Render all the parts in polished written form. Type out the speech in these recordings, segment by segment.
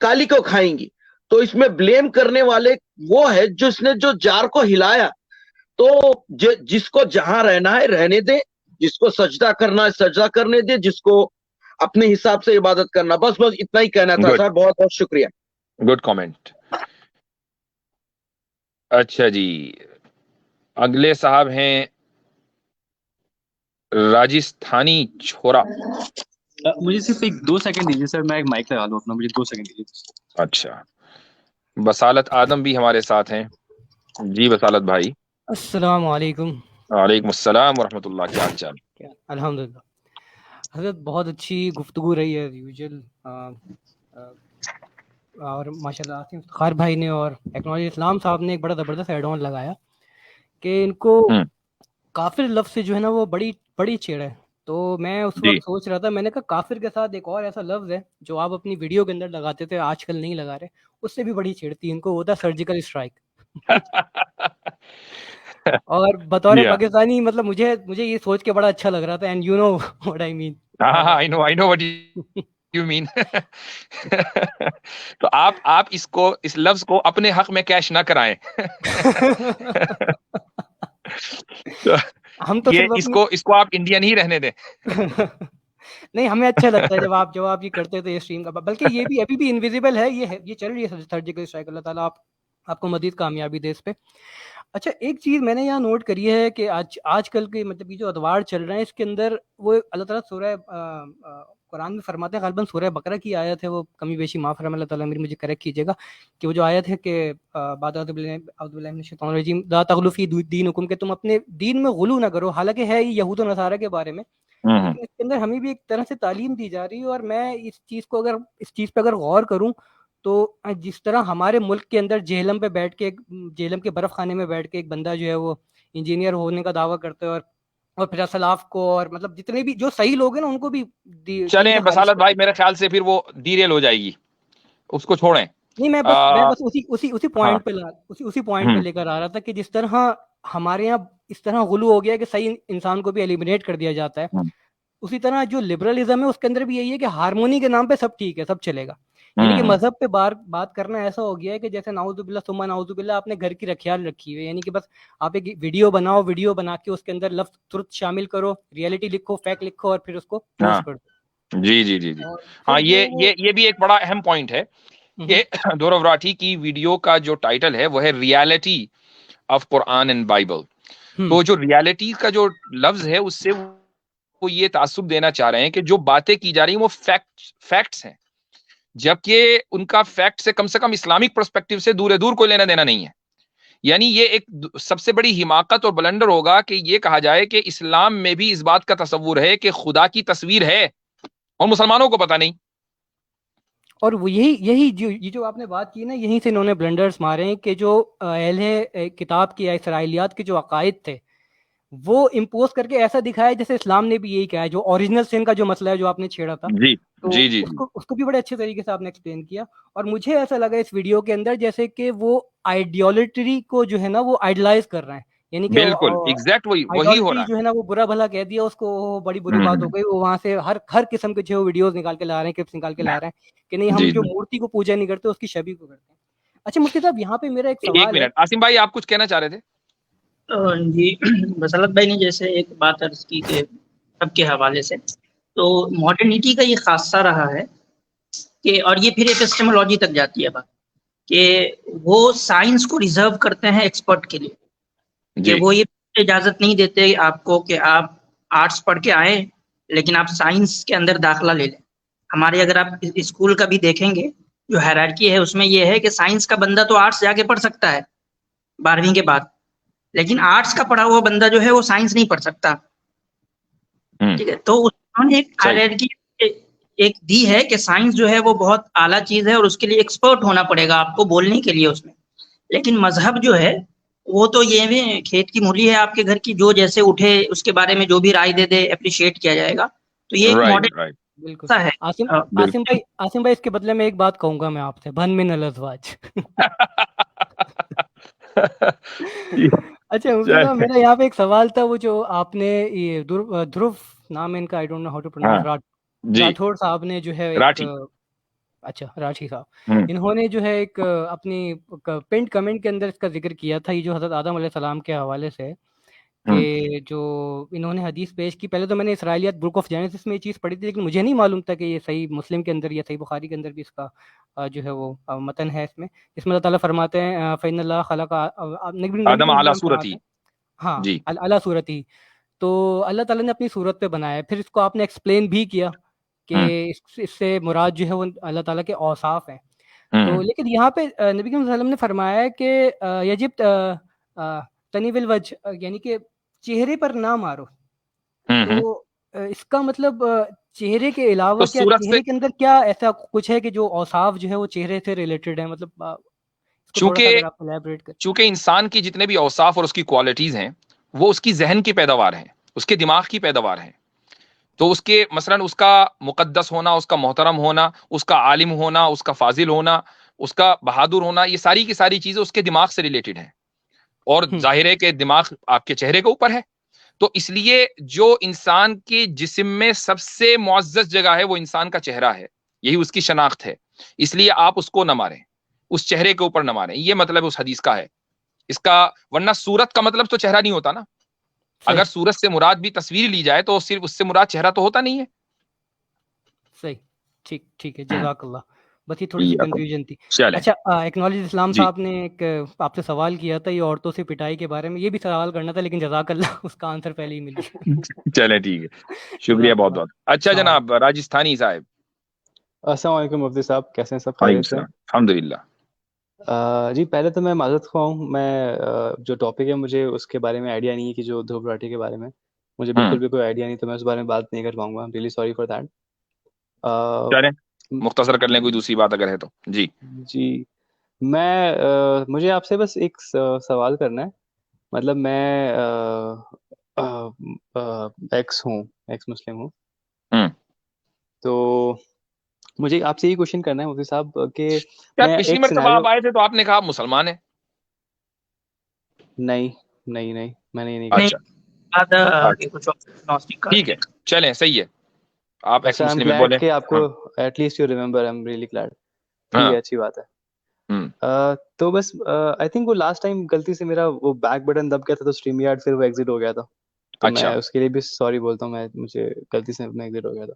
کالی کو کھائیں گی. تو اس میں بلیم کرنے والے وہ ہے جس نے جو جار کو ہلایا. تو جس کو جہاں رہنا ہے رہنے دے, جس کو سجدہ کرنا ہے سجدہ کرنے دے, جس کو اپنے حساب سے عبادت کرنا. بس اتنا ہی کہنا تھا صاحب, بہت بہت شکریہ. Good comment. اچھا جی, اگلے صاحب ہیں راجستھانی چھورا. مجھے صرف 2 سیکنڈ دیجیے سر, میں ایک مائک لگا لوں اپنا, مجھے 2 سیکنڈ دیجیے. اچھا, بصالت آدم بھی ہمارے ساتھ ہیں. جی بصالت بھائی. السلام علیکم. وعلیکم السلام ورحمۃ اللہ, کیا حال چال؟ الحمدللہ حضرت, بہت اچھی گفتگو رہی ہے یوزل, اور ماشاء اللہ آصف افتخار بھائی نے اور ٹیکنالوجی اسلام صاحب نے ایک بڑا زبردست ایڈ آن لگایا کہ ان کو کافر لفظ سے جو ہے نا وہ بڑی چھیڑ ہے. تو میں اس وقت سوچ رہا تھا, میں نے کہا کافر کے ساتھ ایک اور ایسا لفظ ہے جو آپ اپنی ویڈیو کے اندر لگاتے تھے, آج کل نہیں لگا رہے, اس سے بھی بڑی چھیڑتی ان کو, وہ تھا سرجیکل اسٹرائک. اور بطور پاکستانی مطلب مجھے یہ سوچ کے بڑا اچھا لگ رہا تھا, and you know what I mean. I know what you mean. تو آپ اس لفظ کو اپنے حق میں کیش نہ کرائیں. ہم تو اس کو آپ انڈین ہی رہنے دیں. نہیں, ہمیں اچھا لگتا ہے جب آپ یہ کرتے تھے اسٹریم کا, بلکہ یہ بھی ابھی بھی انویزیبل ہے, یہ چل رہی ہے سرجیکل اسٹرائک. اللہ تعالیٰ آپ کو مزید کامیابی دے اس پہ. اچھا, ایک چیز میں نے یہاں نوٹ کری ہے کہ آج کل کے مطلب یہ جو ادوار چل رہے ہیں اس کے اندر وہ اللہ تعالیٰ سورہ قرآن میں فرماتے ہیں, غالباً سورہ بقرہ کی آیت ہے, وہ کمی بیشی معاف فرمائے اللہ تعالیٰ, مجھے کریکٹ کیجیے گا, کہ وہ جو آیت ہے کہ بعد اعوذ باللہ من الشیطان الرجیم لا تغلوا فی دینکم, کہ تم اپنے دین میں غلو نہ کرو. حالانکہ ہے یہ یہود و نصارہ کے بارے میں, لیکن اس کے اندر ہمیں بھی ایک طرح سے تعلیم دی جا رہی ہے. اور میں اس چیز پہ اگر غور کروں تو جس طرح ہمارے ملک کے اندر جہلم پہ بیٹھ کے, جہلم کے برف خانے میں بیٹھ کے ایک بندہ جو ہے وہ انجینئر ہونے کا دعویٰ کرتے ہیں, اور پھر اسلاف کو اور مطلب جتنے بھی جو صحیح لوگ ہیں نا ان کو بھی چلیں بصالت بھائی, میرے خیال سے پھر وہ ڈیریل ہو جائے گی, اس کو چھوڑیں. نہیں, میں بس اسی پوائنٹ پہ لے کر آ رہا تھا کہ جس طرح ہمارے یہاں اس طرح غلو ہو گیا کہ صحیح انسان کو بھی ایلیمنیٹ کر دیا جاتا ہے, اسی طرح جو لبرلزم ہے اس کے اندر بھی یہی ہے کہ ہارمونی کے نام پہ سب ٹھیک ہے, سب چلے گا. یعنی کہ مذہب پہ بات کرنا ایسا ہو گیا ہے کہ جیسے نعوذ باللہ ثم نعوذ باللہ آپ نے گھر کی خیال رکھی ہوئی ہے, یعنی کہ بس آپ ایک ویڈیو بنا کے اس کے اندر لفظ ترت شامل کرو, ریئلٹی لکھو, فیکٹ لکھو, اور پھر اس کو پوسٹ کر دو. جی. ہاں, یہ بھی ایک بڑا اہم پوائنٹ ہے کہ دورو راٹھی کی ویڈیو کا جو ٹائٹل ہے وہ ہے reality of Quran and Bible. تو جو ریالٹی کا جو لفظ ہے اس سے وہ یہ تعصب دینا چاہ رہے ہیں کہ جو باتیں کی جا رہی ہیں وہ فیکٹس ہیں, جبکہ ان کا فیکٹ سے کم اسلامک پرسپیکٹو سے دور کوئی لینا دینا نہیں ہے. یعنی یہ ایک سب سے بڑی حماقت اور بلنڈر ہوگا کہ یہ کہا جائے کہ اسلام میں بھی اس بات کا تصور ہے کہ خدا کی تصویر ہے اور مسلمانوں کو پتہ نہیں. اور وہ یہی جو آپ نے بات کی نا, یہیں سے انہوں نے بلنڈرز مارے ہیں کہ جو اہل کتاب کی اسرائیلیات کے جو عقائد تھے وہ امپوز کر کے ایسا دکھایا جیسے اسلام نے بھی یہی کہا ہے. جو اوریجنل سن کا جو مسئلہ ہے جو آپ نے چھیڑا تھا, جی. اس کو بھی بڑے اچھے طریقے سے آپ نے ایکسپلین کیا. اور مجھے ایسا لگا اس ویڈیو کے اندر جیسے کہ وہ آئیڈیالٹری کو جو ہے نا وہ آئیڈلائز کر رہے ہیں, یعنی کہ بالکل ایگزیکٹ وہی ہو رہا ہے جو ہے نا وہ برا بھلا کہہ دیا اس کو, بڑی بری بات ہو گئی. وہ وہاں سے ہر قسم کے جو ویڈیوز نکال کے لا رہے ہیں, کلپس نکال کے لا رہے ہیں کہ نہیں ہم جو مورتی کو پوجا نہیں کرتے اس کی شبیہ کو کرتے ہیں. اچھا مفتی صاحب, یہاں پہ میرا ایک سوال ہے. عاصم بھائی آپ کچھ کہنا چاہ رہے تھے؟ جی, بصالت بھائی نے جیسے ایک بات عرض کی کہ سب کے حوالے سے, تو ماڈرنٹی کا یہ خاصہ رہا ہے کہ, اور یہ پھر ایپسٹیمولوجی تک جاتی ہے بات, کہ وہ سائنس کو ریزرو کرتے ہیں ایکسپرٹ کے لیے, کہ وہ یہ اجازت نہیں دیتے آپ کو کہ آپ آرٹس پڑھ کے آئیں لیکن آپ سائنس کے اندر داخلہ لے لیں. ہمارے اگر آپ اسکول کا بھی دیکھیں گے جو ہیرارکی ہے اس میں یہ ہے کہ سائنس کا بندہ تو آرٹس جا کے پڑھ سکتا ہے 12ویں کے بعد, لیکن آرٹس کا پڑھا ہوا بندہ جو ہے وہ سائنس نہیں پڑھ سکتا. ٹھیک ہے, تو انہوں نے ایک ہائرارکی ایک دی ہے کہ سائنس جو ہے وہ بہت اعلیٰ چیز ہے اور اس کے لیے ایکسپرٹ ہونا پڑے گا آپ کو بولنے کے لیے اس میں. لیکن مذہب جو ہے وہ تو یہ بھی کھیت کی مولی ہے آپ کے گھر کی, جو جیسے اٹھے اس کے بارے میں جو بھی رائے دے دے اپریشیٹ کیا جائے گا. تو یہ ایک ماڈرن بالکل ہے. عاصم بھائی اس کے بدلے میں ایک بات کہوں گا میں آپ سے, بھن من الازواج. اچھا میرا یہاں پہ ایک سوال تھا, وہ جو آپ نے یہ دھرو نام ان کا, I don't know how to pronounce, Rathore صاحب نے جو ہے اچھا راشی صاحب، انہوں نے جو ہے ایک اپنی پنڈ کمنٹ کے اندر اس کا ذکر کیا تھا، یہ جو حضرت آدم علیہ السلام کے حوالے سے، کہ جو انہوں نے حدیث پیش کی. پہلے تو میں نے اسرائیلیات بک آف جینیسس میں یہ چیز پڑھی تھی، لیکن مجھے نہیں معلوم تھا کہ یہ صحیح مسلم کے اندر یا صحیح بخاری کے اندر بھی اس کا جو ہے وہ متن ہے. اس میں اللہ تعالیٰ فرماتے ہیں فَإِنَّ اللَّهَ خَلَقَ نبی آدم اعلیٰ السلام صورت فرماتے ہی. ہیں ہاں جی اللہ صورت ہی، تو اللہ تعالیٰ نے اپنی صورت پہ بنایا ہے. پھر اس کو آپ نے ایکسپلین بھی کیا کہ اس سے مراد جو ہے وہ اللہ تعالیٰ کے اوصاف ہیں. تو لیکن یہاں پہ نبی صلی اللہ علیہ وسلم نے فرمایا ہے کہ یجب تنیب الوجہ، یعنی کہ چہرے پر نہ مارو. تو اس کا مطلب چہرے کے علاوہ تو کیا صورت سے چہرے کے اندر کیا ایسا کچھ ہے کہ جو اوصاف جو ہے وہ چہرے سے ریلیٹڈ ہے؟ مطلب اس کو تھوڑا سا اگر آپ الیبریٹ کریں. چونکہ انسان کی جتنے بھی اوصاف اور اس کی کوالٹیز ہیں وہ اس کی ذہن کی پیداوار ہیں، اس کے دماغ کی پیداوار ہیں. تو اس کے مثلاً اس کا مقدس ہونا، اس کا محترم ہونا، اس کا عالم ہونا، اس کا فاضل ہونا، اس کا بہادر ہونا، یہ ساری کی ساری چیزیں اس کے دماغ سے ریلیٹڈ ہیں. اور ظاہر ہے کہ دماغ آپ کے چہرے کے اوپر ہے. تو اس لیے جو انسان کے جسم میں سب سے معزز جگہ ہے وہ انسان کا چہرہ ہے، یہی اس کی شناخت ہے. اس لیے آپ اس کو نہ ماریں، اس چہرے کے اوپر نہ ماریں. یہ مطلب اس حدیث کا ہے اس کا. ورنہ صورت کا مطلب تو چہرہ نہیں ہوتا نا. اگر صورت سے مراد بھی تصویر لی جائے تو صرف اس سے مراد چہرہ تو ہوتا نہیں ہے. صحیح، ٹھیک ہے، جزاک اللہ. بس یہ تھوڑی سی کنفیوژن تھی. اچھا ایکنالج اسلام صاحب نے ایک آپ سے سوال کیا تھا یہ عورتوں سے پٹائی کے بارے میں، یہ بھی سوال کرنا تھا لیکن جزاک اللہ اس کا آنسر پہلے ہی مل گیا. چلے ٹھیک ہے، شکریہ بہت بہت. اچھا جناب راجستھانی صاحب. السلام علیکم مفتی صاحب، کیسے ہیں؟ سب خیریت سے؟ الحمد للہ. جی پہلے تو میں معذرت خواہ ہوں، میں جو ٹاپک ہے مجھے اس کے بارے میں آئیڈیا نہیں ہے، کہ جو دھوپ راٹھی کے بارے میں مجھے بالکل بھی کوئی آئیڈیا نہیں، تو میں اس بارے میں بات نہیں کر پاؤں گا. Really sorry for that. چلیں مختصر کر لیں کوئی دوسری بات اگر ہے تو. جی مجھے آپ سے بس ایک سوال کرنا ہے. مطلب میں ایکس مسلم ہوں، تو مجھے آپ سے یہ کوشچن کرنا ہے مفتی صاحب کہ میں پچھلی ایک مرتبہ آپ آئے تھے تو آپ نے کہا آپ مسلمان ہیں. نہیں میں نے یہ نہیں کہا. ٹھیک ہے چلیں صحیح ہے، آپ ایکس مسلم میں بولیں. کہ آپ کو at least you remember, I am really glad. ٹھیک ہے، اچھی بات ہے. تو بس آئی تھنک وہ لاسٹ ٹائم غلطی سے میرا وہ بیک بٹن دب گیا تھا، تو اسٹریم یارڈ پھر وہ ایگزٹ ہو گیا تھا. تو میں اس کے لیے بھی سوری بولتا ہوں، مجھے غلطی سے ایگزٹ ہو گیا تھا.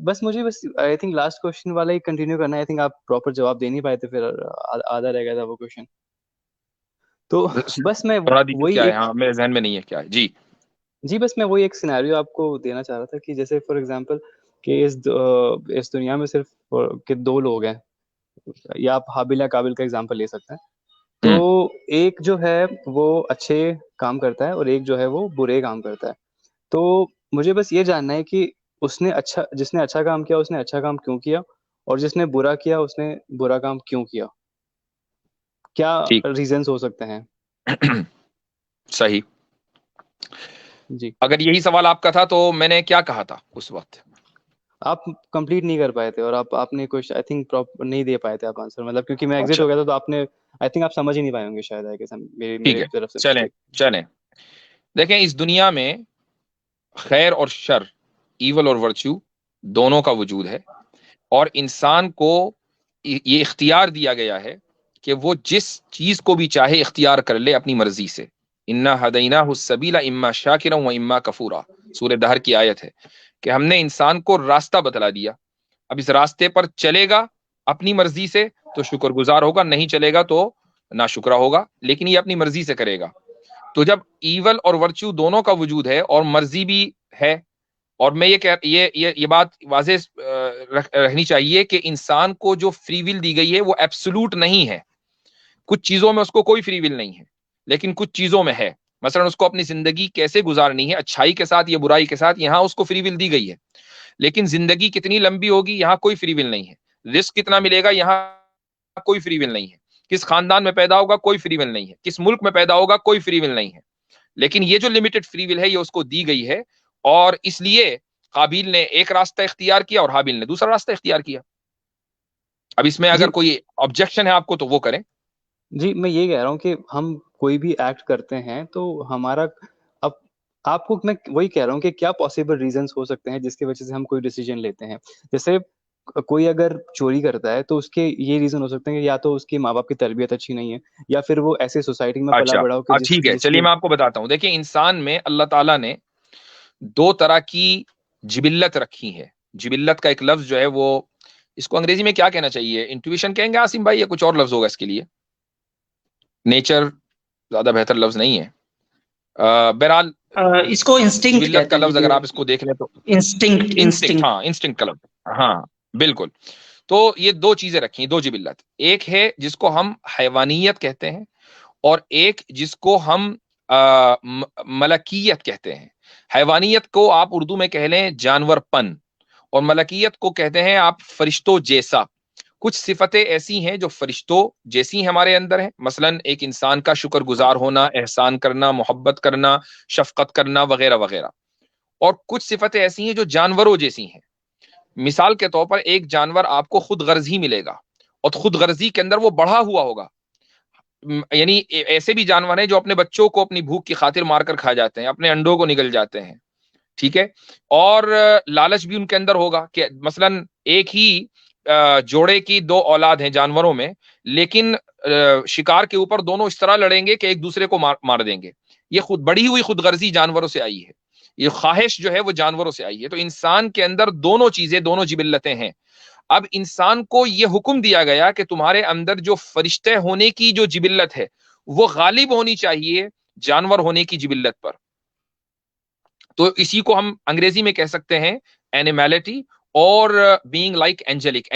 بس مجھے آئی تھنک لاسٹ کوشچن والا ہی کنٹینیو کرنا ہے. آئی تھنک آپ پراپر جواب دے نہیں پائے تھے، پھر آدھا رہ گیا تھا وہ کوشچن. تو بس میں وہی میرے ذہن میں نہیں ہے کیا ہے. جی بس میں وہی ایک سینیریو آپ کو دینا چاہ رہا تھا کہ جیسے فار ایگزامپل کہ اس دنیا میں صرف کہ دو لوگ ہیں، یا آپ حابل یا قابل کا ایگزامپل لے سکتے ہیں. تو ایک جو ہے وہ اچھے کام کرتا ہے اور ایک جو ہے وہ برے کام کرتا ہے. تو مجھے بس یہ جاننا ہے کہ جس نے اچھا کام کیا اس نے اچھا کام کیوں کیا، اور جس نے برا کیا اس نے برا کام کیوں کیا؟ کیا ریزنز ہو سکتے ہیں؟ صحیح. جی اگر یہی سوال آپ کا تھا تو میں نے کیا کہا تھا اس وقت؟ آپ کمپلیٹ نہیں کر پائے تھے، اور آپ نے کچھ آئی تھنک پراپر نہیں دے پائے تھے آپ آنسر. مطلب کیونکہ میں ایگزٹ ہو گیا تھا، تو آپ نے آئی تھنک آپ سمجھ ہی نہیں پائے ہوں گے شاید. ٹھیک ہے چلیں دیکھیں، اس دنیا میں خیر اور شر، ایول اور ورچو دونوں کا وجود ہے، اور انسان کو یہ اختیار دیا گیا ہے کہ وہ جس چیز کو بھی چاہے اختیار کر لے اپنی مرضی سے. انا ہدیناہ السبیل اما شاکرا و اما کفورا، سورہ دہر کی آیت ہے کہ ہم نے انسان کو راستہ بتلا دیا. اب اس راستے پر چلے گا اپنی مرضی سے تو شکر گزار ہوگا، نہیں چلے گا تو ناشکرا ہوگا، لیکن یہ اپنی مرضی سے کرے گا. تو جب ایول اور ورچو دونوں کا وجود ہے اور مرضی بھی ہے، اور میں یہ بات واضح رہنی چاہیے کہ انسان کو جو فری ول دی گئی ہے وہ ایبسولوٹ نہیں ہے. کچھ چیزوں میں اس کو کوئی فری ول نہیں ہے، لیکن کچھ چیزوں میں ہے. مثلا اس کو اپنی زندگی کیسے گزارنی ہے، اچھائی کے ساتھ یا برائی کے ساتھ، یہاں اس کو فری ول دی گئی ہے. لیکن زندگی کتنی لمبی ہوگی یہاں کوئی فری ول نہیں ہے. رزق کتنا ملے گا یہاں کوئی فری ول نہیں ہے. کس خاندان میں پیدا ہوگا کوئی فری ول نہیں ہے. کس ملک میں پیدا ہوگا کوئی فری ول نہیں ہے. لیکن یہ جو لمیٹڈ فری ول ہے یہ اس کو دی گئی ہے، اور اس لیے قابیل نے ایک راستہ اختیار کیا اور حابیل نے دوسرا راستہ اختیار کیا. اب اس میں اگر کوئی آبجیکشن ہے آپ کو تو وہ کریں. جی میں یہ کہہ رہا ہوں کہ ہم کوئی بھی ایکٹ کرتے ہیں تو ہمارا اب آپ کو میں وہی کہہ رہا ہوں کہ کیا پاسبل ریزنس ہو سکتے ہیں جس کی وجہ سے ہم کوئی ڈیسیجن لیتے ہیں. جیسے کوئی اگر چوری کرتا ہے تو اس کے یہ ریزن ہو سکتے ہیں کہ یا تو اس کے ماں باپ کی تربیت اچھی نہیں ہے، یا پھر وہ ایسے سوسائٹی میں پلا اچھا بڑا ہو کہ ٹھیک ہے، جس چلیے کی میں آپ کو بتاتا ہوں. دیکھیں انسان میں اللہ تعالیٰ نے 2 طرح کی جبلت رکھی ہے. جبلت کا ایک لفظ جو ہے وہ اس کو انگریزی میں کیا کہنا چاہیے؟ انٹویشن کہیں گے عاصم بھائی، یا کچھ اور لفظ ہوگا اس کے لیے؟ نیچر زیادہ بہتر لفظ نہیں ہے. بہرحال اس کو انسٹنکٹ جبلت کہتے کا ہیں لفظ جی، اگر آپ اس کو دیکھ لیں تو انسٹنکٹ انسٹنکٹ، ہاں انسٹنکٹ کا لفظ، ہاں بالکل. تو یہ 2 چیزیں رکھی ہیں، 2 جبلت. ایک ہے جس کو ہم حیوانیت کہتے ہیں، اور ایک جس کو ہم ملکیت کہتے ہیں. حیوانیت کو آپ اردو میں کہہ لیں جانور پن، اور ملکیت کو کہتے ہیں آپ فرشتوں جیسا. کچھ صفتیں ایسی ہیں جو فرشتوں جیسی ہمارے اندر ہیں، مثلا ایک انسان کا شکر گزار ہونا، احسان کرنا، محبت کرنا، شفقت کرنا وغیرہ وغیرہ. اور کچھ صفتیں ایسی ہیں جو جانوروں جیسی ہیں. مثال کے طور پر ایک جانور آپ کو خود غرضی ملے گا، اور خود غرضی کے اندر وہ بڑھا ہوا ہوگا. یعنی ایسے بھی جانور ہیں جو اپنے بچوں کو اپنی بھوک کی خاطر مار کر کھا جاتے ہیں، اپنے انڈوں کو نگل جاتے ہیں، ٹھیک ہے. اور لالچ بھی ان کے اندر ہوگا کہ مثلا ایک ہی جوڑے کی 2 اولاد ہیں جانوروں میں، لیکن شکار کے اوپر دونوں اس طرح لڑیں گے کہ ایک دوسرے کو مار دیں گے. یہ خود بڑی ہوئی خود غرضی جانوروں سے آئی ہے، یہ خواہش جو ہے وہ جانوروں سے آئی ہے. تو انسان کے اندر دونوں چیزیں، دونوں جبلتیں ہیں. اب انسان کو یہ حکم دیا گیا کہ تمہارے اندر جو فرشتے ہونے کی جو جبلت ہے وہ غالب ہونی چاہیے جانور ہونے کی جبلت پر. تو اسی کو ہم انگریزی میں کہہ سکتے ہیں اینیملٹی، اور بینگ لائک اینجلک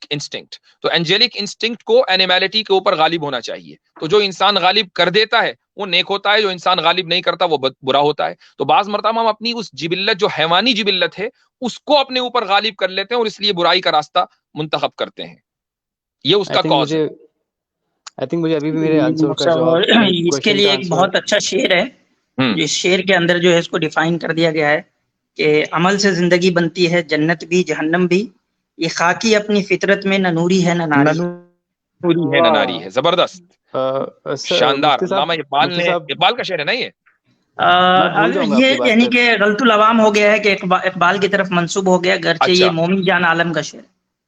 انسٹنکٹ. تو اینجلک انسٹنکٹ کو اینیملٹی کے اوپر غالب ہونا چاہیے. تو جو انسان غالب کر دیتا ہے وہ نیک ہوتا ہے، جو انسان غالب نہیں کرتا وہ برا ہوتا ہے. تو بعض مرتبہ ہم اپنی اس جبلت جو حیوانی جبلت ہے اس کو اپنے اوپر غالب کر لیتے ہیں، اور اس لیے برائی کا راستہ منتخب کرتے ہیں. یہ اس کا کاز ہے. آئی تھنک مجھے ابھی بھی میرے آنسر کا جواب، اس کے لیے ایک بہت اچھا شعر ہے، جس شعر کے اندر جو ہے اس کو ڈیفائن کر دیا گیا ہے کہ عمل سے زندگی بنتی ہے، جنت بھی جہنم بھی، یہ خاکی اپنی فطرت میں نہ نوری ہے نہ ناری. نوری ہے نہ ناری ہے. زبردست، شاندار. علامہ اقبال کا شعر ہے نا یہ؟ یہ یعنی کہ غلط العوام ہو گیا ہے کہ اقبال کی طرف منسوب ہو گیا، گرچہ یہ مومن جان عالم کا شعر.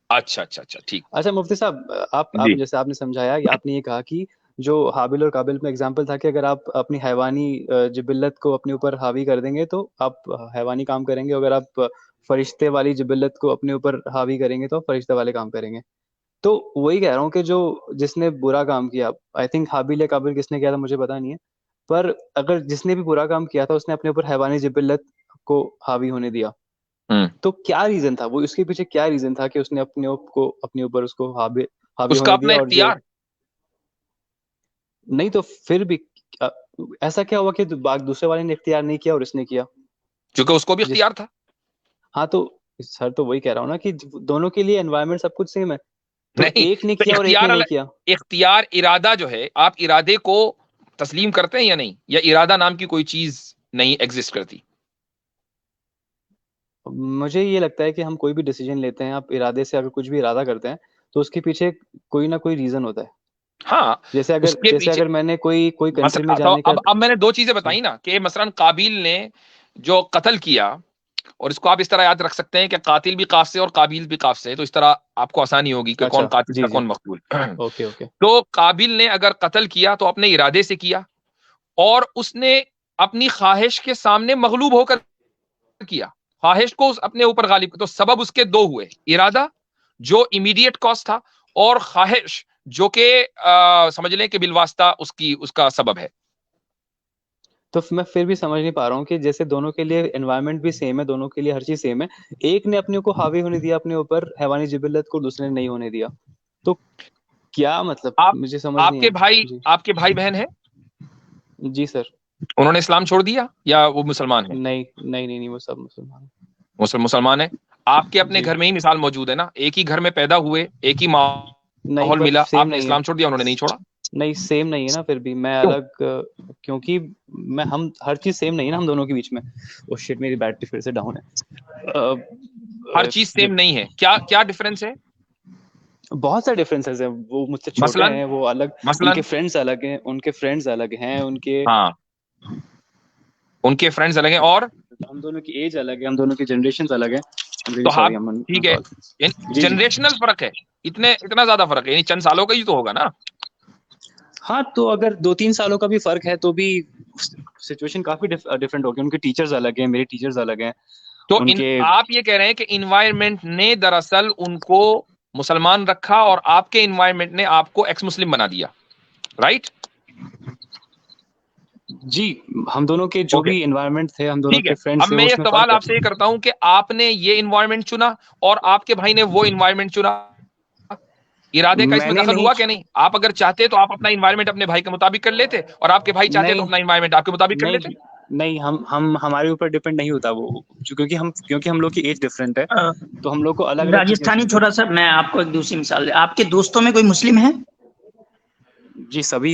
اچھا ٹھیک. اچھا مفتی صاحب، آپ جیسے آپ نے سمجھایا کہ آپ نے یہ کہا کہ جو حابل اور قابل میں اگزامپل تھا کہ اگر آپ اپنی حیوانی جبلت کو اپنے اوپر حاوی کر دیں گے تو آپ حیوانی کام کریں گے، اگر آپ فرشتے والی جبلت کو اپنے اوپر حاوی کریں گے تو فرشتے والے کام کریں گے. تو وہی کہہ رہا ہوں کہ جو جس نے برا کام کیا، آئی تھنک حابل یا قابل کس نے کیا تھا مجھے پتا نہیں ہے، پر اگر جس نے بھی برا کام کیا تھا اس نے اپنے اوپر حیوانی جبلت کو حاوی ہونے دیا، تو کیا ریزن تھا؟ وہ اس کے پیچھے کیا ریزن تھا کہ اس نے اپنے اوپر اس کو حاوی ہونے دیا؟ اور اختیار نہیں تو پھر بھی ایسا کیا ہوا کہ دوسرے والے نے اختیار نہیں کیا اور اس نے کیا؟ کیونکہ اس کو بھی اختیار تھا. ہاں تو سر تو وہی کہہ رہا ہوں نا کہ دونوں کے لیے انوائرمنٹ سب کچھ سیم ہے، تو ایک نے کیا اور ایک نے نہیں کیا. اختیار ارادہ جو ہے، آپ ارادے کو تسلیم کرتے ہیں یا نہیں، یا ارادہ نام کی کوئی چیز نہیں ایگزسٹ کرتی؟ مجھے یہ لگتا ہے کہ ہم کوئی بھی ڈیسیجن لیتے ہیں، آپ ارادے سے اگر کچھ بھی ارادہ کرتے ہیں تو اس کے پیچھے کوئی نہ کوئی ریزن ہوتا ہے. ہاں، جیسے اگر میں نے کوئی کنٹری میں جانے کا، اب میں نے 2 چیزیں بتائی نا کہ مثلا قابیل نے جو قتل کیا، اور اس کو آپ اس طرح یاد رکھ سکتے ہیں کہ قاتل بھی قاف سے اور قابیل بھی قاف سے، تو اس طرح آپ کو آسانی ہوگی کہ کون قاتل تھا کون مقتول. اوکے. تو قابیل نے اگر قتل کیا تو اپنے ارادے سے کیا، اور اس نے اپنی خواہش کے سامنے مغلوب ہو کر کیا، خواہش کو اپنے اوپر غالب. تو سبب اس کے 2 ہوئے، ارادہ جو امیڈیٹ کاز تھا، اور خواہش جو کہ سمجھ لیں کہ بالواسطہ اس کا سبب ہے. تو میں پھر بھی سمجھ نہیں پا رہا ہوں کہ جیسے دونوں کے لیے انوائرمنٹ بھی سیم ہے، دونوں کے لیے ہر چیز سیم ہے، ایک نے اپنے کو حاوی ہونے دیا اپنے اوپر حیوانی جبلت کو، دوسرے نے نہیں ہونے دیا، تو کیا مطلب؟ مجھے سمجھ نہیں ہے. آپ کے بھائی بہن ہیں؟ جی سر. انہوں نے اسلام چھوڑ دیا یا وہ مسلمان ہیں؟ نہیں، وہ سب مسلمان مسلمان ہیں. آپ کے اپنے گھر میں ہی مثال موجود ہے نا، ایک ہی گھر میں پیدا ہوئے، ایک ہی ماحول ملا، آپ نے اسلام چھوڑ دیا، انہوں نے نہیں چھوڑا. نہیں سیم نہیں ہے نا، پھر بھی میں الگ، کیونکہ ہم ہر چیز سیم نہیں ہے نا ہم دونوں کے بیچ میں. او شٹ، میری بیٹری پھر سے ڈاؤن ہے. ہر چیز سیم نہیں ہے. کیا ڈفرنس ہے؟ بہت سارے ڈفرینسز ہیں. وہ مجھ سے چھوٹے ہیں، وہ الگ، ان کے فرینڈز الگ ہیں، ان کے فرینڈز الگ ہیں، ان کے فرینڈز الگ ہیں، اور ہم دونوں کی ایج الگ ہے، ہم دونوں کی جنریشنز الگ ہیں. تو آپ ٹھیک ہے جنریشنل فرق ہے, اتنا زیادہ فرق ہے, یعنی چند سالوں کا ہی تو ہوگا نا. ہاں تو اگر 2-3 سالوں کا بھی فرق ہے تو بھی سچویشن کافی ڈفرینٹ ہوگی. ان کے ٹیچرز الگ ہیں, میرے ٹیچرز الگ ہیں. تو آپ یہ کہہ رہے ہیں کہ انوائرمنٹ نے دراصل ان کو مسلمان رکھا اور آپ کے انوائرمنٹ نے آپ کو ایکس مسلم بنا دیا, رائٹ؟ جی, ہم دونوں کے جو بھی انوائرمنٹ تھے, ہم دونوں کے فرینڈز اب تھے. میں یہ سوال آپ سے یہ کرتا ہوں کہ آپ نے یہ انوائرمنٹ چنا اور آپ کے بھائی نے وہ انوائرمنٹ چنا, ارادے کا اس میں دخل ہوا کہ نہیں؟ آپ اگر چاہتے تو آپ اپنا انوائرمنٹ اپنے بھائی کے مطابق کر لیتے, اور آپ کے بھائی چاہتے تو اپنا انوائرمنٹ آپ کے مطابق کر لیتے. نہیں, ہم ہمارے اوپر ڈیپینڈ نہیں ہوتا وہ, کیونکہ ہم لوگ کی ایج ڈفرینٹ ہے, تو ہم لوگ کو الگ راجستھانی چھوڑا سا میں آپ کو ایک دوسری مثال دے, آپ کے دوستوں میں کوئی مسلم ہے؟ جی سبھی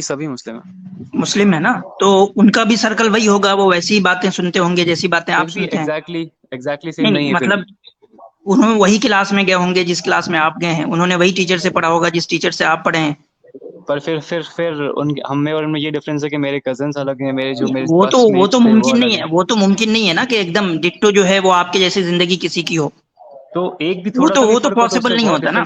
مسلم ہے نا, تو ان کا بھی سرکل وہی ہوگا, وہ ویسی باتیں سنتے ہوں گے جیسی باتیں آپ سنتے ہیں. ایگزیکٹلی سیم نہیں ہے. مطلب انہوں وہی کلاس میں گئے ہوں گے جس کلاس میں آپ گئے ہیں, انہوں نے وہی ٹیچر سے پڑھا ہوگا جس ٹیچر سے آپ پڑھے ہیں. پر پھر ہم میں اور ان میں یہ ڈفرینس ہے کہ میرے کزنس الگ ہیں, وہ تو ممکن نہیں ہے, وہ تو ممکن نہیں ہے نا کہ ایک دم ڈٹو جو ہے وہ آپ کے جیسی زندگی کسی کی ہو, تو ایک بھی وہ تھوڑا تو پاسبل نہیں ہوتا نا.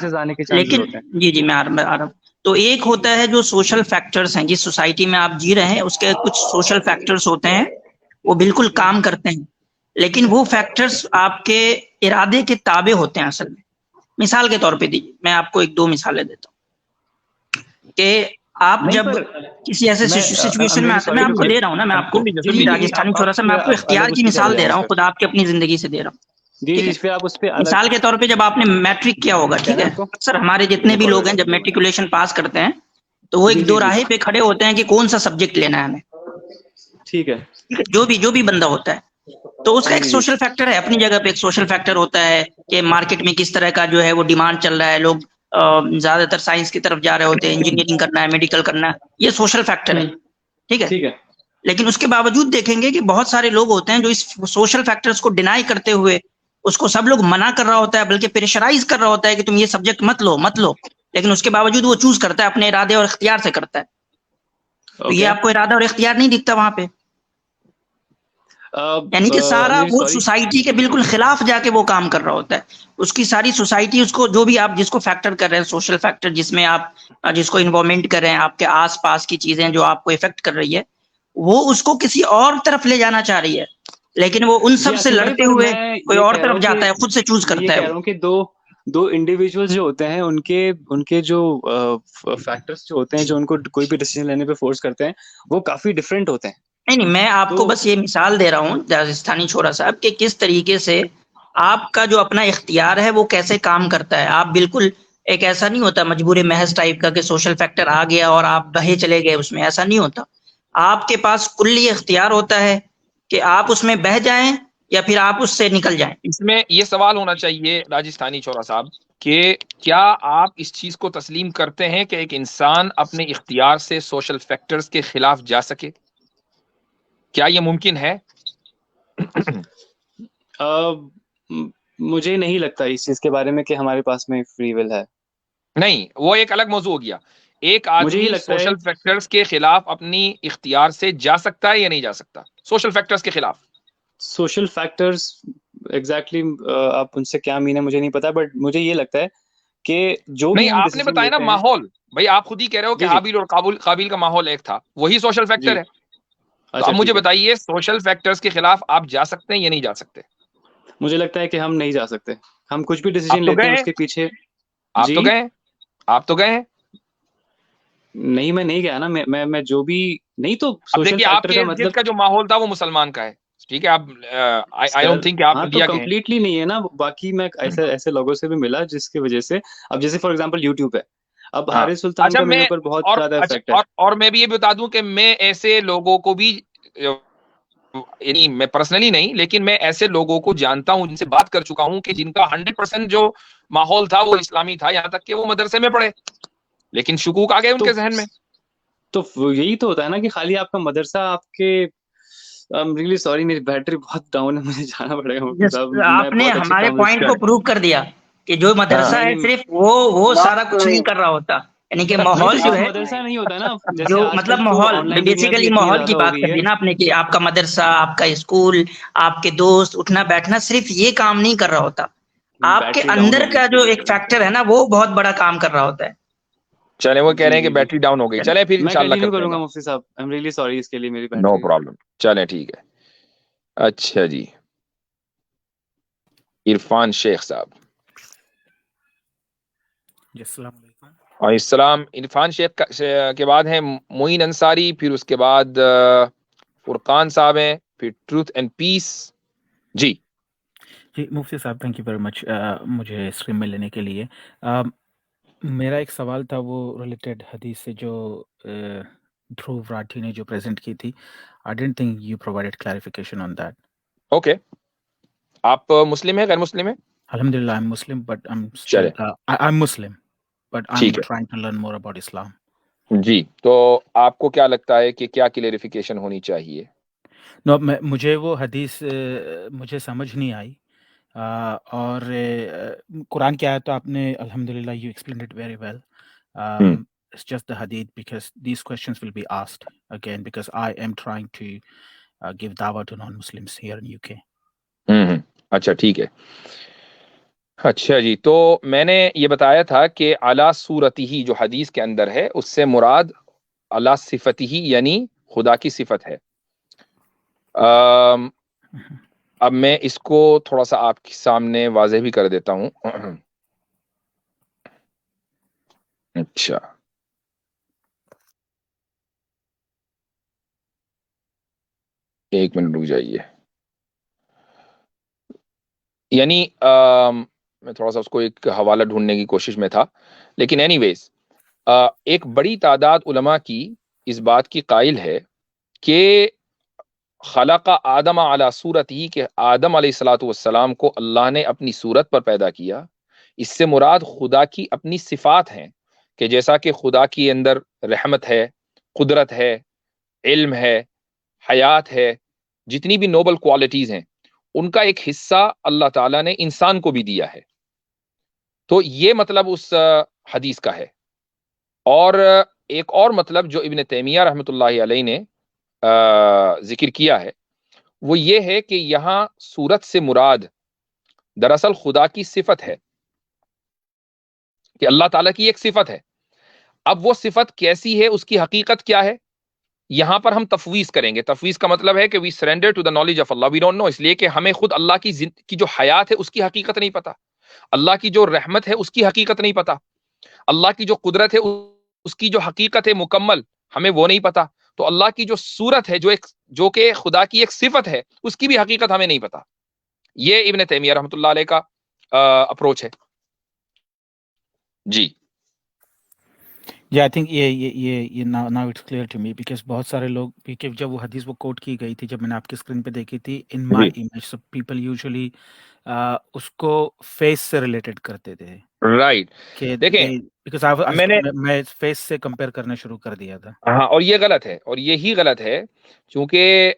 لیکن جی میں آ رہا ہوں. تو ایک ہوتا ہے جو سوشل فیکٹرز ہیں, جس سوسائٹی میں آپ جی رہے ہیں اس کے کچھ سوشل فیکٹرز ہوتے ہیں, وہ بالکل کام کرتے ہیں, لیکن وہ فیکٹرز آپ کے ارادے کے تابع ہوتے ہیں اصل میں. مثال کے طور پہ دیجیے, میں آپ کو 1-2 مثالیں دیتا ہوں کہ آپ جب کسی ایسے سچویشن میں آتے ہیں, میں آپ کو دے رہا ہوں نا, میں آپ کو راجستھانی چھوڑا سا میں آپ کو اختیار کی مثال دے رہا ہوں, خود آپ کی اپنی زندگی سے دے رہا ہوں. مثال کے طور پہ جب آپ نے میٹرک کیا ہوگا, ٹھیک ہے, اکثر ہمارے جتنے بھی لوگ ہیں جب میٹریکولیشن پاس کرتے ہیں تو وہ ایک دو راہے پہ کھڑے ہوتے ہیں کہ کون سا سبجیکٹ لینا ہے ہمیں. ٹھیک ہے, جو بھی بندہ ہوتا ہے, تو اس کا ایک سوشل فیکٹر ہے, اپنی جگہ پہ ایک سوشل فیکٹر ہوتا ہے کہ مارکیٹ میں کس طرح کا جو ہے وہ ڈیمانڈ چل رہا ہے, لوگ زیادہ تر سائنس کی طرف جا رہے ہوتے ہیں, انجینئرنگ کرنا ہے, میڈیکل کرنا ہے, یہ سوشل فیکٹر ہے. ٹھیک ہے, لیکن اس کے باوجود دیکھیں گے کہ بہت سارے لوگ ہوتے ہیں جو اس سوشل فیکٹرز کو ڈینائی کرتے ہوئے, اس کو سب لوگ منع کر رہا ہوتا ہے, بلکہ پریشرائز کر رہا ہوتا ہے کہ تم یہ سبجیکٹ مت لو, لیکن اس کے باوجود وہ چوز کرتا ہے, اپنے ارادے اور اختیار سے کرتا ہے. تو یہ آپ کو ارادہ اور اختیار نہیں دکھتا وہاں پہ, یعنی کہ سارا وہ سوسائٹی کے بالکل خلاف جا کے وہ کام کر رہا ہوتا ہے. اس کی ساری سوسائٹی, اس کو جو بھی آپ جس کو فیکٹر کر رہے ہیں, سوشل فیکٹر جس میں آپ جس کو انوالومنٹ کر رہے ہیں, آپ کے آس پاس کی چیزیں جو آپ کو افیکٹ کر رہی ہے, وہ اس کو کسی اور طرف لے جانا چاہ رہی ہے, لیکن وہ ان سب سے لڑتے ہوئے کوئی اور طرف جاتا ہے, خود سے چوز کرتا ہے. کہہ رہا ہوں کہ دو انڈیویجول جو ہوتے ہیں, ان کے جو فیکٹرز جو ہوتے ہیں جو ان کو کوئی بھی ڈیسیژن لینے پہ فورس کرتے ہیں, وہ کافی ڈفرینٹ ہوتے ہیں. نہیں, میں آپ کو بس یہ مثال دے رہا ہوں راجستھانی چھوڑا صاحب, کہ کس طریقے سے آپ کا جو اپنا اختیار ہے وہ کیسے کام کرتا ہے. آپ بالکل ایک ایسا نہیں ہوتا مجبور محض ٹائپ کا کہ سوشل فیکٹر آ گیا اور آپ بہے چلے گئے اس میں, ایسا نہیں ہوتا. آپ کے پاس کلی اختیار ہوتا ہے کہ آپ اس میں بہہ جائیں یا پھر آپ اس سے نکل جائیں. اس میں یہ سوال ہونا چاہیے راجستھانی چھوڑا صاحب کہ کیا آپ اس چیز کو تسلیم کرتے ہیں کہ ایک انسان اپنے اختیار سے سوشل فیکٹرز کے خلاف جا سکے؟ کیا یہ ممکن ہے؟ مجھے نہیں لگتا اس چیز کے بارے میں کہ ہمارے پاس میں فری ول ہے. نہیں, وہ ایک الگ موضوع ہو گیا. ایک آدمی سوشل فیکٹرز کے خلاف اپنی اختیار سے جا سکتا ہے یا نہیں جا سکتا؟ سوشل فیکٹرز کے خلاف سوشل فیکٹرز ایگزیکٹلی آپ ان سے کیا مین ہے مجھے نہیں پتا, بٹ مجھے یہ لگتا ہے کہ جو بھی نہیں, آپ نے بتایا نا ماحول, بھائی آپ خود ہی کہہ رہے ہو کہ حابیل اور قابیل کا ماحول ایک تھا, وہی سوشل فیکٹر ہے. تو اب مجھے بتائیے سوشل فیکٹرز کے خلاف آپ جا سکتے ہیں یا نہیں جا سکتے؟ مجھے لگتا ہے کہ ہم نہیں جا سکتے. ہم کچھ بھی ڈیسیژن لیتے ہیں اس کے پیچھے. آپ تو گئے ہیں. نہیں, میں نہیں گیا نا, میں جو بھی نہیں, تو سوشل فیکٹر کا مطلب کا جو ماحول تھا وہ مسلمان کا ہے, ٹھیک ہے. آپ آئی ڈونٹ تھنک آپ انڈیا کے ہیں. کمپلیٹلی نہیں ہے نا. باقی میں ایسے لوگوں سے بھی ملا جس کی وجہ سے, اب جیسے فار ایگزامپل یوٹیوب ہے, اب حارث سلطان کا میرے اوپر بہت زیادہ افیکٹ ہے. اور میں بھی یہ بتا دوں کہ میں ایسے لوگوں کو بھی, یعنی میں پرسنلی نہیں, لیکن میں ایسے لوگوں کو جانتا ہوں, جن سے بات کر چکا ہوں, کہ جن کا 100% جو ماحول تھا وہ اسلامی تھا, یہاں تک کہ وہ مدرسے میں پڑھے, لیکن شکوک آ گئے ان کے ذہن میں. تو یہی تو ہوتا ہے نا کہ خالی آپ کا مدرسہ آپ کے ریلی سوری میری بیٹری بہت ڈاؤن ہے, مجھے جانا پڑے گا. آپ نے ہمارے پوائنٹ کو پروو کر دیا کہ جو مدرسہ ہے صرف وہ سارا کچھ نہیں کر رہا ہوتا, یعنی کہ ماحول جو ہے مدرسہ نہیں ہوتا نا, جو مطلب ماحول بیسیکلی ماحول کی بات کر دی نا آپ نے, کہ آپ کا مدرسہ, آپ کا اسکول, آپ کے دوست, اٹھنا بیٹھنا, صرف یہ کام نہیں کر رہا ہوتا. آپ کے اندر کا جو ایک فیکٹر ہے نا وہ بہت بڑا کام کر رہا ہوتا ہے. چلیں وہ کہہ رہے ہیں کہ بیٹری ڈاؤن ہو گئی. چلیں پھر میں انشاءاللہ کنٹینیو کرتے کروں گا ہیں. مفتی صاحب. آئی ایم ریئلی سوری اس کے لیے میری نو بیٹری. پرابلم. چلیں ٹھیک ہے. اچھا جی عرفان شیخ صاحب. جی السلام علیکم. اور السلام. عرفان شیخ کے بعد ہیں معین انصاری, پھر اس کے بعد فرقان صاحب ہیں, پھر ٹروتھ اینڈ پیس. جی جی مفتی صاحب تھینک یو ویری مچ مجھے اسٹریم میں لینے کے لیے. میرا ایک سوال تھا وہ ریلیٹڈ حدیث سے جو دھرو راٹھی نے جو پریزنٹ کی تھی. I don't think you provided clarification on that. Okay. آپ مسلم ہیں غیر مسلم ہیں؟ الحمدللہ I am Muslim but I چلے am Muslim but I am ٹھیک ہے. Trying to learn more about Islam. جی تو آپ کو کیا لگتا ہے کہ کیا کلیریفیکیشن ہونی چاہیے؟ نو مجھے وہ حدیث مجھے سمجھ نہیں آئی. اور قرآن کی آیت تو آپ نے الحمدللہ you explained it very well. It's just the hadith because these questions will be asked again because I am trying to give dawah to non-Muslims here in UK. اچھا ٹھیک ہے. اچھا جی تو میں نے یہ بتایا تھا کہ اعلیٰ صورتی ہی جو حدیث کے اندر ہے اس سے مراد اعلیٰ صفتی ہی یعنی خدا کی صفت ہے. اب میں اس کو تھوڑا سا آپ کے سامنے واضح بھی کر دیتا ہوں. اچھا ایک منٹ رک جائیے. یعنی میں تھوڑا سا اس کو ایک حوالہ ڈھونڈنے کی کوشش میں تھا, لیکن اینی ویز ایک بڑی تعداد علماء کی اس بات کی قائل ہے کہ خلق آدم علی صورت ہی کہ آدم علیہ الصلوۃ والسلام کو اللہ نے اپنی صورت پر پیدا کیا. اس سے مراد خدا کی اپنی صفات ہیں کہ جیسا کہ خدا کی اندر رحمت ہے, قدرت ہے, علم ہے, حیات ہے, جتنی بھی نوبل کوالٹیز ہیں ان کا ایک حصہ اللہ تعالیٰ نے انسان کو بھی دیا ہے. تو یہ مطلب اس حدیث کا ہے. اور ایک اور مطلب جو ابن تیمیہ رحمۃ اللہ علیہ نے ذکر کیا ہے وہ یہ ہے کہ یہاں صورت سے مراد دراصل خدا کی صفت ہے کہ اللہ تعالیٰ کی ایک صفت ہے. اب وہ صفت کیسی ہے, اس کی حقیقت کیا ہے, یہاں پر ہم تفویض کریں گے. تفویض کا مطلب ہے کہ we surrender to the knowledge of Allah, we don't know, اس لیے کہ ہمیں خود اللہ کی جو حیات ہے اس کی حقیقت نہیں پتا, اللہ کی جو رحمت ہے اس کی حقیقت نہیں پتا, اللہ کی جو قدرت ہے اس کی جو حقیقت ہے مکمل ہمیں وہ نہیں پتا. تو اللہ کی جو صورت ہے جو کہ خدا کی ایک صفت ہے اس کی بھی حقیقت ہمیں نہیں پتا. یہ ابن تیمیہ رحمۃ اللہ علیہ کا اپروچ ہے. جی Yeah, I think یہ now it's clear to me because بہت سارے لوگ کیونکہ جب وہ حدیث وہ کوٹ کی گئی تھی جب میں نے آپ کی اسکرین پہ دیکھی تھی in my image so people usually اس کو فیس سے ریلیٹڈ کرتے تھے. رائٹ. کہ دیکھیں میں فیس سے کمپیئر کرنا شروع کر دیا تھا. ہاں اور یہ غلط ہے, اور یہی غلط ہے کیونکہ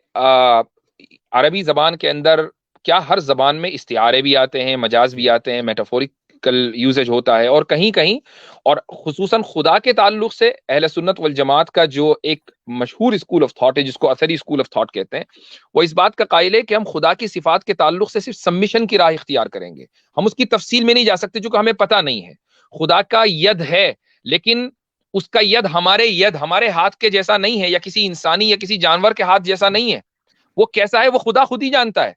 عربی زبان کے اندر کیا ہر زبان میں استعارے بھی آتے ہیں, مجاز بھی آتے ہیں, میٹافورکل یوزیج ہوتا ہے, اور کہیں کہیں اور خصوصاً خدا کے تعلق سے اہل سنت والجماعت کا جو ایک مشہور اسکول آف تھاٹ ہے جس کو اثری اسکول آف تھاٹ کہتے ہیں, وہ اس بات کا قائل ہے کہ ہم خدا کی صفات کے تعلق سے صرف سبمیشن کی راہ اختیار کریں گے, ہم اس کی تفصیل میں نہیں جا سکتے چونکہ ہمیں پتہ نہیں ہے. خدا کا ید ہے لیکن اس کا ید ہمارے ہاتھ کے جیسا نہیں ہے, یا کسی انسانی یا کسی جانور کے ہاتھ جیسا نہیں ہے. وہ کیسا ہے وہ خدا خود ہی جانتا ہے.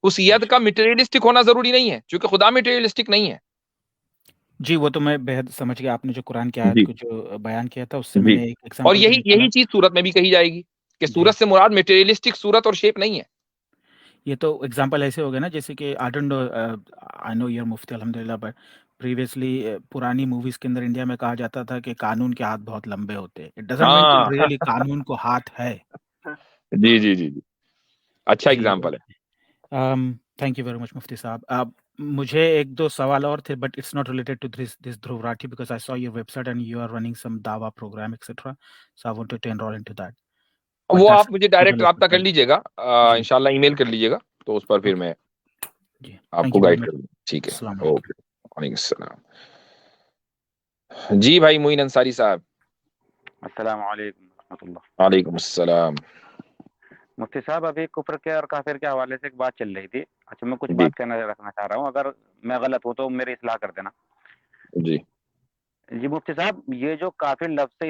اس ید کا مٹیریلسٹک ہونا ضروری نہیں ہے چونکہ خدا مٹیریلسٹک نہیں ہے. جی وہ تو میں بہت سمجھ گیا, آپ نے جو قرآن کی آیت کو جو بیان کیا تھا اس سے میں نے ایک ایگزامپل. اور یہی چیز صورت میں بھی کہی جائے گی کہ صورت سے مراد مٹیریلسٹک صورت اور شیپ نہیں ہے. یہ تو ایگزامپل ایسے ہو گئے نا جیسے کہ آئی نو یور مفتی الحمدللہ بٹ پریویسلی پرانی موویز کے اندر انڈیا میں کہا جاتا تھا کہ قانون کے ہاتھ بہت لمبے ہوتے ہیں. اٹ ڈزنٹ مین کہ ریئلی قانون کو ہاتھ ہے. جی جی جی جی اچھا ایگزامپل ہے. تھینک یو ویری مچ مفتی صاحب. مجھے ایک دو سوال اور تھے but it's not related to this Dhruv Rathee because I saw your website and you are running some دعویٰ programme etcetera so I want to enrol into that. وہ آپ مجھے ڈائریکٹ رابطہ کر لیجیے گا, انشاءاللہ ای میل کر لیجیے گا تو اس پر پھر میں آپ کو گائیڈ کروں. ٹھیک ہے, اوکے, وعلیکم السلام. جی بھائی معین انصاری صاحب. السلام علیکم ورحمۃ اللہ. وعلیکم السلام. مفتی صاحب ابھی کفر کے اور کافر کے حوالے سے ایک بات چل رہی تھی. اچھا میں کچھ جی بات کہنا رکھنا چاہ رہا ہوں, اگر میں غلط ہوں تو میری اصلاح کر دینا. جی جی مفتی صاحب, یہ جو کافر لفظ سے